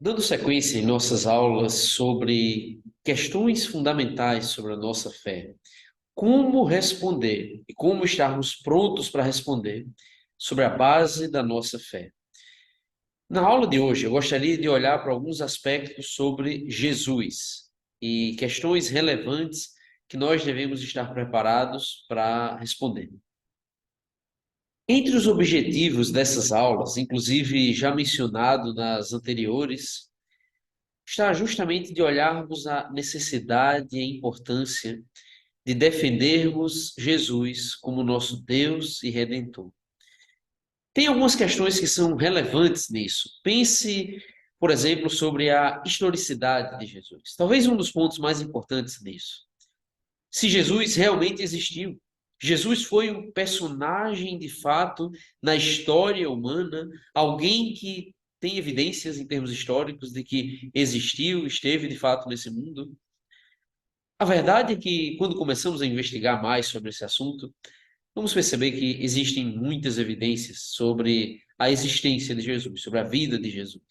Dando sequência em nossas aulas sobre questões fundamentais sobre a nossa fé, como responder e como estarmos prontos para responder sobre a base da nossa fé. Na aula de hoje, eu gostaria de olhar para alguns aspectos sobre Jesus e questões relevantes que nós devemos estar preparados para responder. Entre os objetivos dessas aulas, inclusive já mencionado nas anteriores, está justamente de olharmos a necessidade e a importância de defendermos Jesus como nosso Deus e Redentor. Tem algumas questões que são relevantes nisso. Pense, por exemplo, sobre a historicidade de Jesus. Talvez um dos pontos mais importantes nisso. Se Jesus realmente existiu. Jesus foi um personagem de fato na história humana, alguém que tem evidências em termos históricos de que existiu, esteve de fato nesse mundo. A verdade é que, quando começamos a investigar mais sobre esse assunto, vamos perceber que existem muitas evidências sobre a existência de Jesus, sobre a vida de Jesus.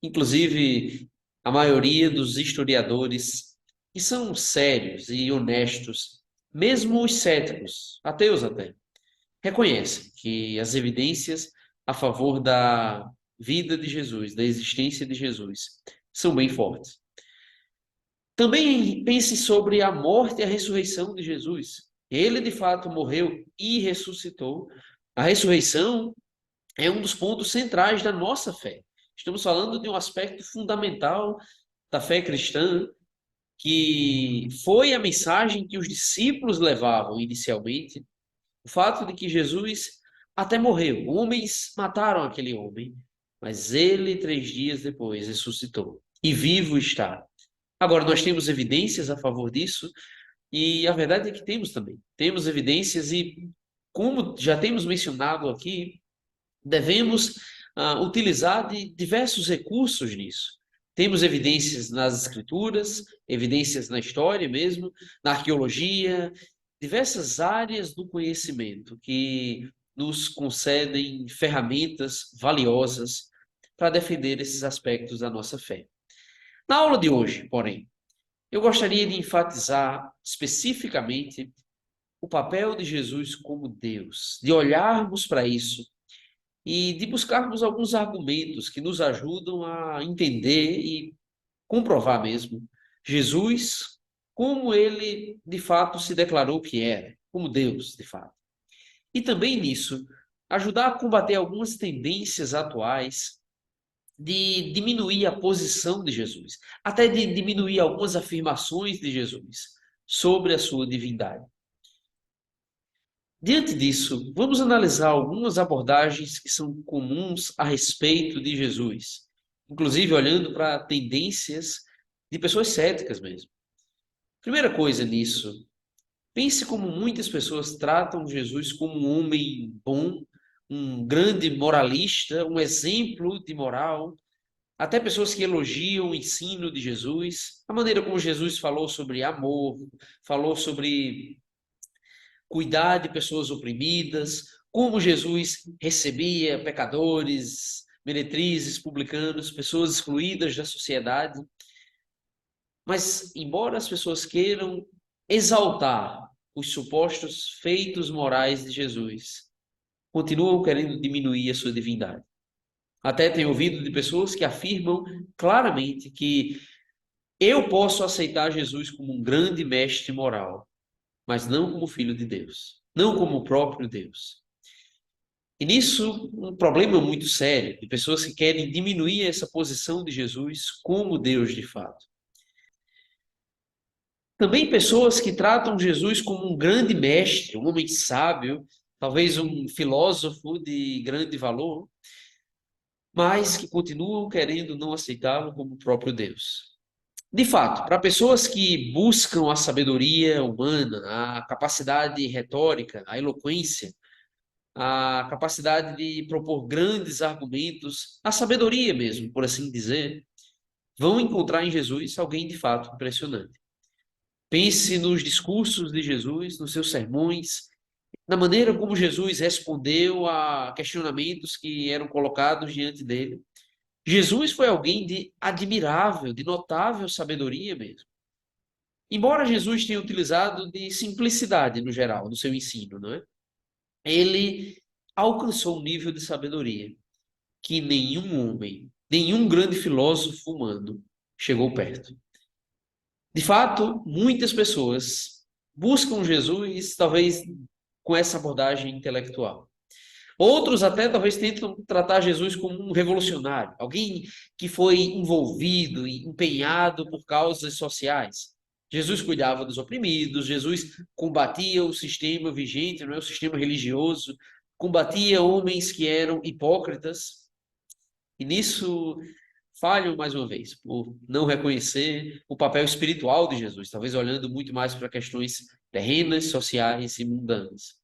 Inclusive, a maioria dos historiadores que são sérios e honestos, mesmo os céticos, ateus até, reconhecem que as evidências a favor da vida de Jesus, da existência de Jesus, são bem fortes. Também pense sobre a morte e a ressurreição de Jesus. Ele de fato morreu e ressuscitou. A ressurreição é um dos pontos centrais da nossa fé. Estamos falando de um aspecto fundamental da fé cristã, que foi a mensagem que os discípulos levavam inicialmente. O fato de que Jesus até morreu. Homens mataram aquele homem, mas ele, 3 dias depois, ressuscitou. E vivo está. Agora, nós temos evidências a favor disso, e a verdade é que temos também. Temos evidências, e, como já temos mencionado aqui, devemos utilizar de diversos recursos nisso. Temos evidências nas escrituras, evidências na história mesmo, na arqueologia, diversas áreas do conhecimento que nos concedem ferramentas valiosas para defender esses aspectos da nossa fé. Na aula de hoje, porém, eu gostaria de enfatizar especificamente o papel de Jesus como Deus, de olharmos para isso e de buscarmos alguns argumentos que nos ajudam a entender e comprovar mesmo Jesus como ele de fato se declarou que era, como Deus de fato. E também nisso, ajudar a combater algumas tendências atuais de diminuir a posição de Jesus, até de diminuir algumas afirmações de Jesus sobre a sua divindade. Diante disso, vamos analisar algumas abordagens que são comuns a respeito de Jesus, inclusive olhando para tendências de pessoas céticas mesmo. Primeira coisa nisso, pense como muitas pessoas tratam Jesus como um homem bom, um grande moralista, um exemplo de moral. Até pessoas que elogiam o ensino de Jesus, a maneira como Jesus falou sobre amor, falou sobre cuidar de pessoas oprimidas, como Jesus recebia pecadores, meretrizes, publicanos, pessoas excluídas da sociedade. Mas, embora as pessoas queiram exaltar os supostos feitos morais de Jesus, continuam querendo diminuir a sua divindade. Até tenho ouvido de pessoas que afirmam claramente que eu posso aceitar Jesus como um grande mestre moral, mas não como filho de Deus, não como o próprio Deus. E nisso, um problema muito sério de pessoas que querem diminuir essa posição de Jesus como Deus de fato. Também pessoas que tratam Jesus como um grande mestre, um homem sábio, talvez um filósofo de grande valor, mas que continuam querendo não aceitá-lo como o próprio Deus. De fato, para pessoas que buscam a sabedoria humana, a capacidade retórica, a eloquência, a capacidade de propor grandes argumentos, a sabedoria mesmo, por assim dizer, vão encontrar em Jesus alguém de fato impressionante. Pense nos discursos de Jesus, nos seus sermões, na maneira como Jesus respondeu a questionamentos que eram colocados diante dele. Jesus foi alguém de admirável, de notável sabedoria mesmo. Embora Jesus tenha utilizado de simplicidade no geral, no seu ensino, não é? Ele alcançou um nível de sabedoria que nenhum homem, nenhum grande filósofo humano chegou perto. De fato, muitas pessoas buscam Jesus, talvez com essa abordagem intelectual. Outros até talvez tentam tratar Jesus como um revolucionário, alguém que foi envolvido e empenhado por causas sociais. Jesus cuidava dos oprimidos, Jesus combatia o sistema vigente, não é o sistema religioso, combatia homens que eram hipócritas, e nisso falham mais uma vez, por não reconhecer o papel espiritual de Jesus, talvez olhando muito mais para questões terrenas, sociais e mundanas.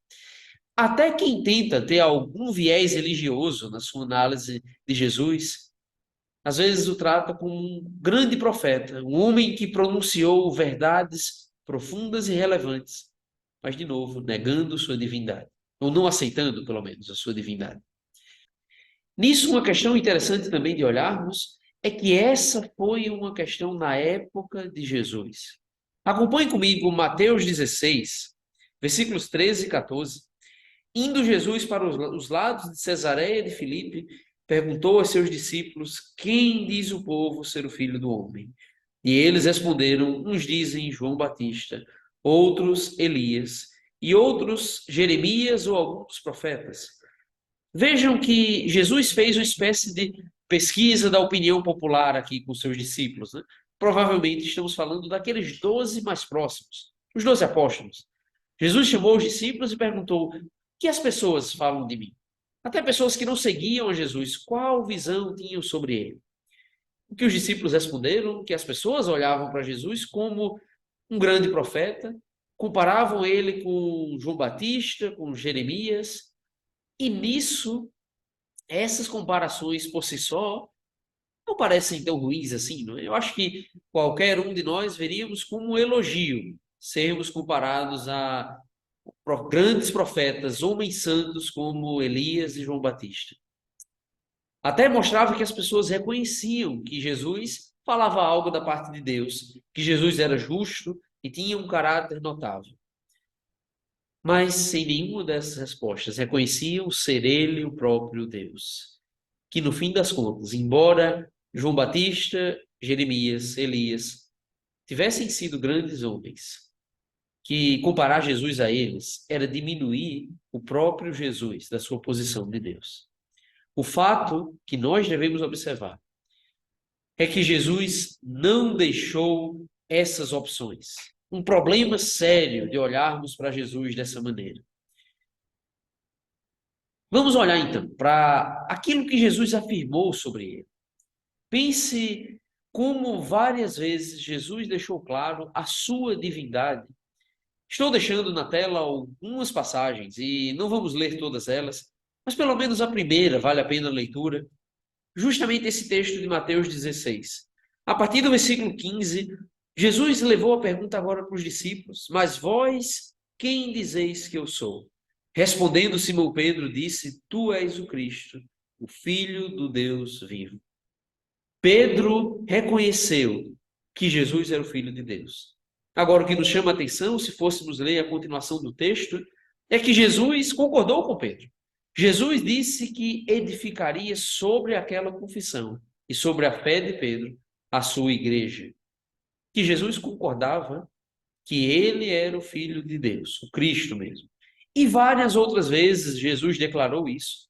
Até quem tenta ter algum viés religioso na sua análise de Jesus, às vezes o trata como um grande profeta, um homem que pronunciou verdades profundas e relevantes, mas, de novo, negando sua divindade, ou não aceitando, pelo menos, a sua divindade. Nisso, uma questão interessante também de olharmos é que essa foi uma questão na época de Jesus. Acompanhe comigo Mateus 16, versículos 13 e 14. Indo Jesus para os lados de Cesareia de Filipe, perguntou aos seus discípulos: Quem diz o povo ser o filho do homem? E eles responderam: Uns dizem João Batista, outros Elias, e outros Jeremias ou alguns profetas. Vejam que Jesus fez uma espécie de pesquisa da opinião popular aqui com seus discípulos, né? Provavelmente estamos falando daqueles 12 mais próximos, os 12 apóstolos. Jesus chamou os discípulos e perguntou: O que as pessoas falam de mim? Até pessoas que não seguiam a Jesus, qual visão tinham sobre ele? O que os discípulos responderam? Que as pessoas olhavam para Jesus como um grande profeta, comparavam ele com João Batista, com Jeremias, e nisso, essas comparações por si só não parecem tão ruins assim, não é? Eu acho que qualquer um de nós veríamos como um elogio sermos comparados a grandes profetas, homens santos como Elias e João Batista. Até mostrava que as pessoas reconheciam que Jesus falava algo da parte de Deus, que Jesus era justo e tinha um caráter notável. Mas sem nenhuma dessas respostas reconheciam ser ele o próprio Deus. Que no fim das contas, embora João Batista, Jeremias, Elias tivessem sido grandes homens, que comparar Jesus a eles era diminuir o próprio Jesus da sua posição de Deus. O fato que nós devemos observar é que Jesus não deixou essas opções. Um problema sério de olharmos para Jesus dessa maneira. Vamos olhar então para aquilo que Jesus afirmou sobre ele. Pense como várias vezes Jesus deixou claro a sua divindade. Estou deixando na tela algumas passagens e não vamos ler todas elas, mas pelo menos a primeira vale a pena a leitura. Justamente esse texto de Mateus 16. A partir do versículo 15, Jesus levou a pergunta agora para os discípulos: Mas vós, quem dizeis que eu sou? Respondendo Simão Pedro, disse: Tu és o Cristo, o Filho do Deus vivo. Pedro reconheceu que Jesus era o Filho de Deus. Agora, o que nos chama a atenção, se fôssemos ler a continuação do texto, é que Jesus concordou com Pedro. Jesus disse que edificaria sobre aquela confissão e sobre a fé de Pedro a sua igreja. Que Jesus concordava que ele era o Filho de Deus, o Cristo mesmo. E várias outras vezes Jesus declarou isso.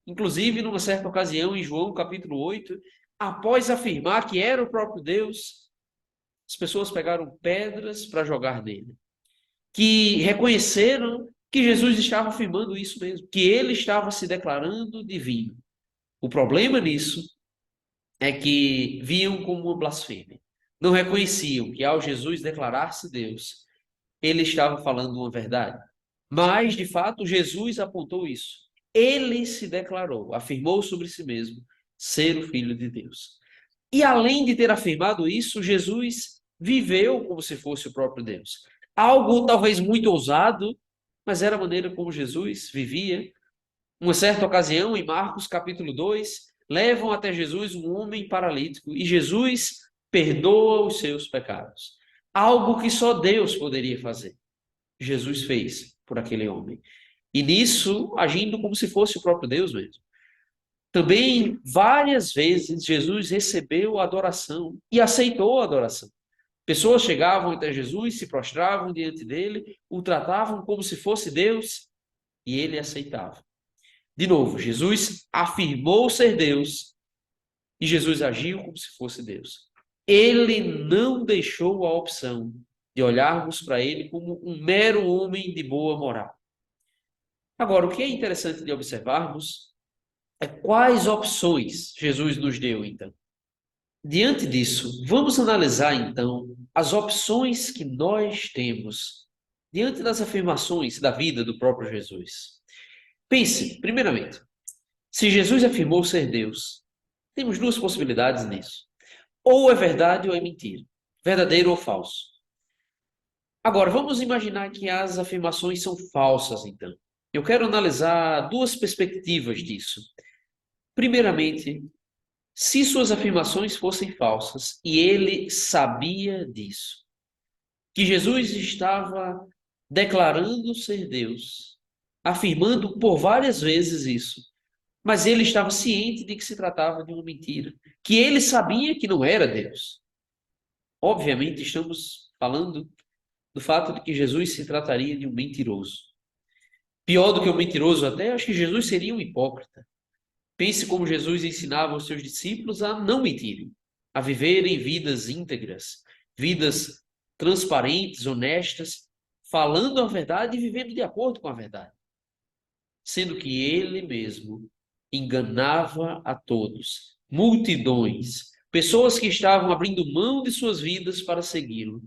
Inclusive, numa certa ocasião, em João capítulo 8, após afirmar que era o próprio Deus, as pessoas pegaram pedras para jogar nele. Que reconheceram que Jesus estava afirmando isso mesmo, que ele estava se declarando divino. O problema nisso é que viam como uma blasfêmia. Não reconheciam que ao Jesus declarar-se Deus, ele estava falando uma verdade. Mas, de fato, Jesus apontou isso. Ele se declarou, afirmou sobre si mesmo ser o Filho de Deus. E além de ter afirmado isso, Jesus viveu como se fosse o próprio Deus. Algo talvez muito ousado, mas era a maneira como Jesus vivia. Uma certa ocasião, em Marcos capítulo 2, levam até Jesus um homem paralítico e Jesus perdoa os seus pecados. Algo que só Deus poderia fazer. Jesus fez por aquele homem. E nisso, agindo como se fosse o próprio Deus mesmo. Também, várias vezes, Jesus recebeu a adoração e aceitou a adoração. Pessoas chegavam até Jesus, se prostravam diante dele, o tratavam como se fosse Deus e ele aceitava. De novo, Jesus afirmou ser Deus e Jesus agiu como se fosse Deus. Ele não deixou a opção de olharmos para ele como um mero homem de boa moral. Agora, o que é interessante de observarmos é quais opções Jesus nos deu, então. Diante disso, vamos analisar, então, as opções que nós temos diante das afirmações da vida do próprio Jesus. Pense, primeiramente, se Jesus afirmou ser Deus, temos duas possibilidades nisso. Ou é verdade ou é mentira. Verdadeiro ou falso. Agora, vamos imaginar que as afirmações são falsas, então. Eu quero analisar duas perspectivas disso. Primeiramente, se suas afirmações fossem falsas e ele sabia disso, que Jesus estava declarando ser Deus, afirmando por várias vezes isso, mas ele estava ciente de que se tratava de uma mentira, que ele sabia que não era Deus. Obviamente, estamos falando do fato de que Jesus se trataria de um mentiroso. Pior do que um mentiroso até, acho que Jesus seria um hipócrita. Pense como Jesus ensinava os seus discípulos a não mentirem, a viverem vidas íntegras, vidas transparentes, honestas, falando a verdade e vivendo de acordo com a verdade. Sendo que ele mesmo enganava a todos, multidões, pessoas que estavam abrindo mão de suas vidas para segui-lo,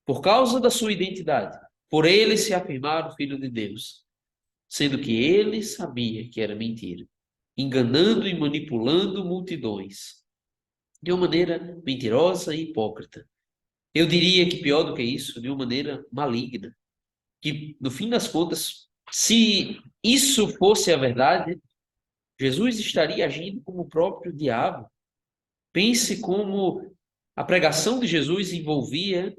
por causa da sua identidade, por ele se afirmar o Filho de Deus, sendo que ele sabia que era mentira, enganando e manipulando multidões, de uma maneira mentirosa e hipócrita. Eu diria que pior do que isso, de uma maneira maligna, que no fim das contas, se isso fosse a verdade, Jesus estaria agindo como o próprio diabo. Pense como a pregação de Jesus envolvia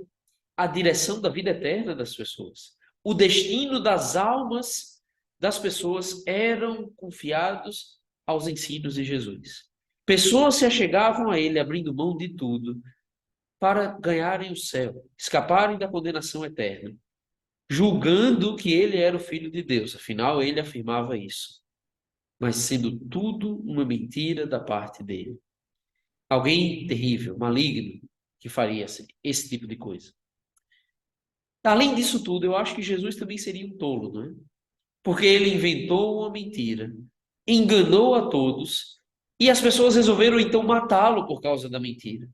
a direção da vida eterna das pessoas. O destino das almas das pessoas eram confiados aos ensinos de Jesus. Pessoas se achegavam a ele abrindo mão de tudo para ganharem o céu, escaparem da condenação eterna, julgando que ele era o Filho de Deus. Afinal, ele afirmava isso, mas sendo tudo uma mentira da parte dele. Alguém terrível, maligno, que faria esse tipo de coisa. Além disso tudo, eu acho que Jesus também seria um tolo, não é? Porque ele inventou uma mentira, enganou a todos, e as pessoas resolveram então matá-lo por causa da mentira.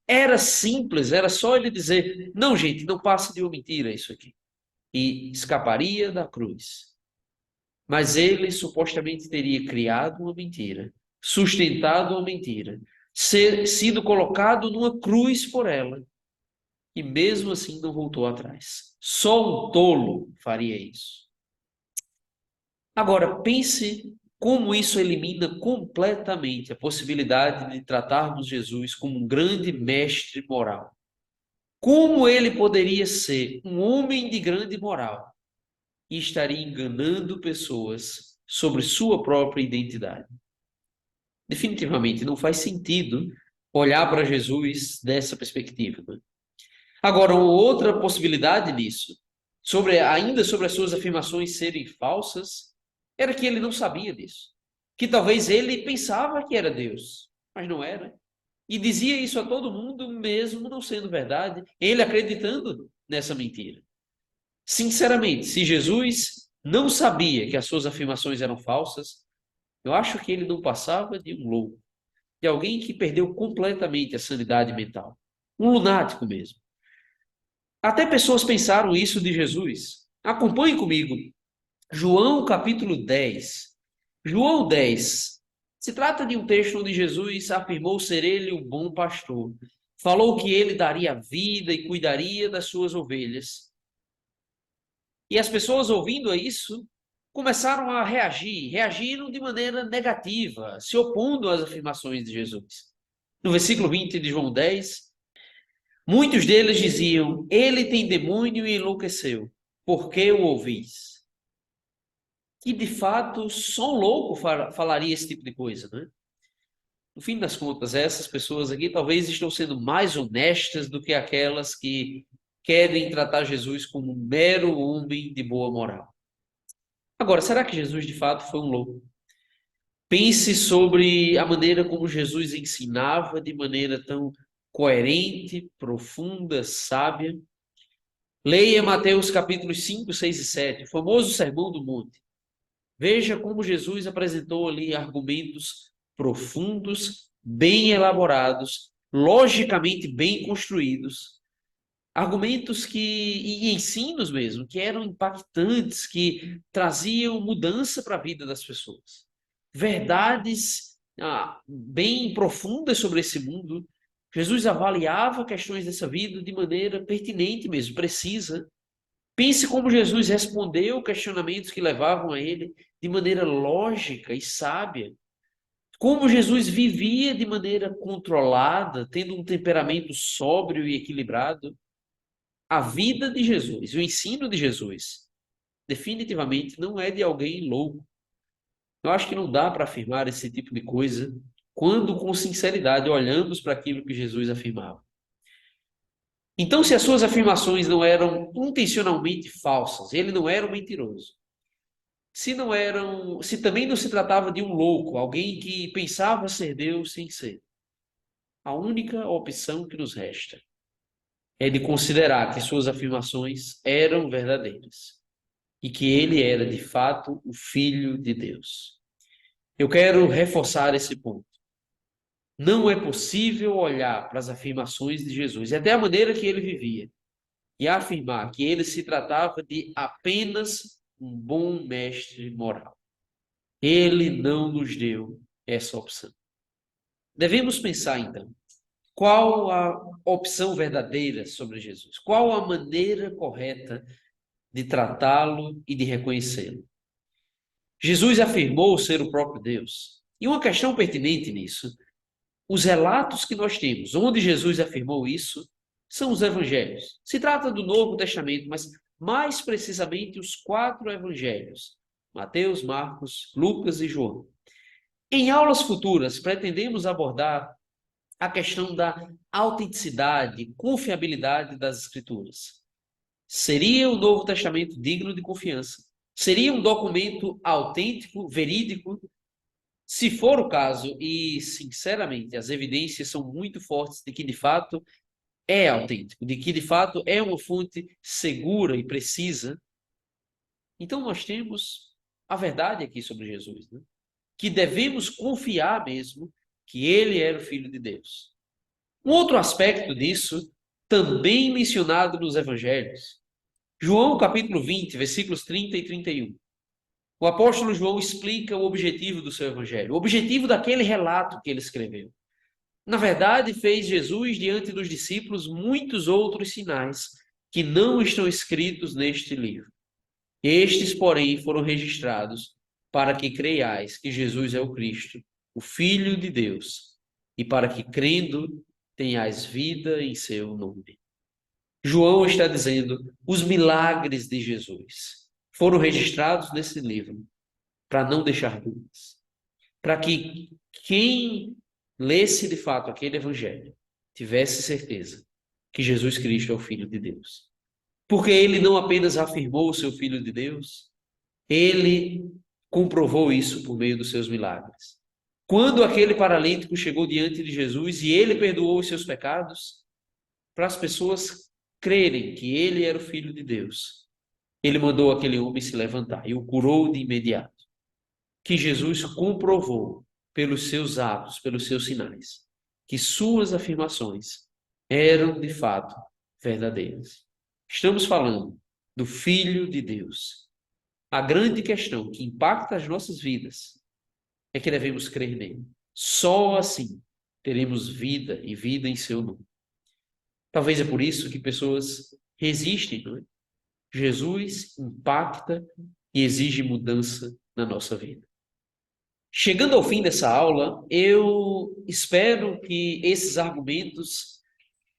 Era simples, era só ele dizer: não, gente, não passa de uma mentira isso aqui. E escaparia da cruz. Mas ele supostamente teria criado uma mentira, sustentado uma mentira, sido colocado numa cruz por ela, e mesmo assim não voltou atrás. Só um tolo faria isso. Agora, pense como isso elimina completamente a possibilidade de tratarmos Jesus como um grande mestre moral. Como ele poderia ser um homem de grande moral e estaria enganando pessoas sobre sua própria identidade? Definitivamente não faz sentido olhar para Jesus dessa perspectiva, né? Agora, uma outra possibilidade nisso, ainda sobre as suas afirmações serem falsas, era que ele não sabia disso. Que talvez ele pensava que era Deus, mas não era. E dizia isso a todo mundo, mesmo não sendo verdade, ele acreditando nessa mentira. Sinceramente, se Jesus não sabia que as suas afirmações eram falsas, eu acho que ele não passava de um louco, de alguém que perdeu completamente a sanidade mental. Um lunático mesmo. Até pessoas pensaram isso de Jesus. Acompanhe comigo. João capítulo 10. João 10. Se trata de um texto onde Jesus afirmou ser ele o bom pastor. Falou que ele daria vida e cuidaria das suas ovelhas. E as pessoas ouvindo isso, começaram a reagir, reagiram de maneira negativa, se opondo às afirmações de Jesus. No versículo 20 de João 10, muitos deles diziam: Ele tem demônio e enlouqueceu. Por que o ouvis? E de fato, só um louco falaria esse tipo de coisa, né? No fim das contas, essas pessoas aqui talvez estão sendo mais honestas do que aquelas que querem tratar Jesus como um mero homem de boa moral. Agora, será que Jesus de fato foi um louco? Pense sobre a maneira como Jesus ensinava de maneira tão coerente, profunda, sábia. Leia Mateus capítulos 5, 6 e 7, o famoso Sermão do Monte. Veja como Jesus apresentou ali argumentos profundos, bem elaborados, logicamente bem construídos, argumentos e ensinos mesmo, que eram impactantes, que traziam mudança para a vida das pessoas. Verdades bem profundas sobre esse mundo. Jesus avaliava questões dessa vida de maneira pertinente mesmo, precisa. Pense como Jesus respondeu questionamentos que levavam a ele de maneira lógica e sábia. Como Jesus vivia de maneira controlada, tendo um temperamento sóbrio e equilibrado. A vida de Jesus, o ensino de Jesus, definitivamente não é de alguém louco. Eu acho que não dá para afirmar esse tipo de coisa quando, com sinceridade, olhamos para aquilo que Jesus afirmava. Então, se as suas afirmações não eram intencionalmente falsas, ele não era um mentiroso. Se também não se tratava de um louco, alguém que pensava ser Deus sem ser. A única opção que nos resta é de considerar que suas afirmações eram verdadeiras e que ele era, de fato, o Filho de Deus. Eu quero reforçar esse ponto. Não é possível olhar para as afirmações de Jesus e até a maneira que ele vivia e afirmar que ele se tratava de apenas um bom mestre moral. Ele não nos deu essa opção. Devemos pensar, então, qual a opção verdadeira sobre Jesus? Qual a maneira correta de tratá-lo e de reconhecê-lo? Jesus afirmou ser o próprio Deus. E uma questão pertinente nisso, os relatos que nós temos, onde Jesus afirmou isso, são os evangelhos. Se trata do Novo Testamento, mas mais precisamente os 4 evangelhos: Mateus, Marcos, Lucas e João. Em aulas futuras, pretendemos abordar a questão da autenticidade, confiabilidade das Escrituras. Seria o Novo Testamento digno de confiança? Seria um documento autêntico, verídico? Se for o caso, e sinceramente as evidências são muito fortes de que de fato é autêntico, de que de fato é uma fonte segura e precisa, então nós temos a verdade aqui sobre Jesus, né? Que devemos confiar mesmo que ele era o Filho de Deus. Um outro aspecto disso, também mencionado nos Evangelhos, João capítulo 20, versículos 30 e 31. O apóstolo João explica o objetivo do seu evangelho, o objetivo daquele relato que ele escreveu. Na verdade, fez Jesus diante dos discípulos muitos outros sinais que não estão escritos neste livro. Estes, porém, foram registrados para que creiais que Jesus é o Cristo, o Filho de Deus, e para que, crendo, tenhais vida em seu nome. João está dizendo, os milagres de Jesus foram registrados nesse livro para não deixar dúvidas, para que quem lesse de fato aquele evangelho tivesse certeza que Jesus Cristo é o Filho de Deus. Porque ele não apenas afirmou o seu Filho de Deus, ele comprovou isso por meio dos seus milagres. Quando aquele paralítico chegou diante de Jesus e ele perdoou os seus pecados, para as pessoas crerem que ele era o Filho de Deus, ele mandou aquele homem se levantar e o curou de imediato. Que Jesus comprovou pelos seus atos, pelos seus sinais, que suas afirmações eram de fato verdadeiras. Estamos falando do Filho de Deus. A grande questão que impacta as nossas vidas é que devemos crer nele. Só assim teremos vida e vida em seu nome. Talvez é por isso que pessoas resistem, não é? Jesus impacta e exige mudança na nossa vida. Chegando ao fim dessa aula, eu espero que esses argumentos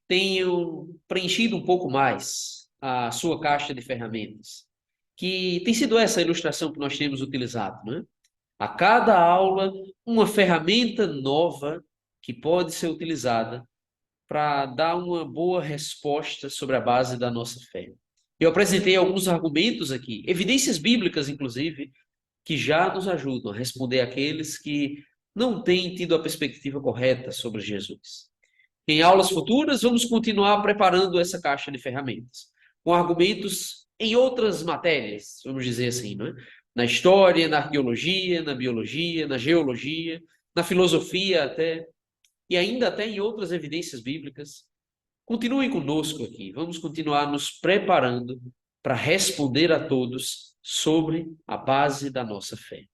tenham preenchido um pouco mais a sua caixa de ferramentas, que tem sido essa a ilustração que nós temos utilizado, né? A cada aula, uma ferramenta nova que pode ser utilizada para dar uma boa resposta sobre a base da nossa fé. Eu apresentei alguns argumentos aqui, evidências bíblicas, inclusive, que já nos ajudam a responder àqueles que não têm tido a perspectiva correta sobre Jesus. Em aulas futuras, vamos continuar preparando essa caixa de ferramentas, com argumentos em outras matérias, vamos dizer assim, não é? Na história, na arqueologia, na biologia, na geologia, na filosofia até, e ainda até em outras evidências bíblicas. Continuem conosco aqui, vamos continuar nos preparando para responder a todos sobre a base da nossa fé.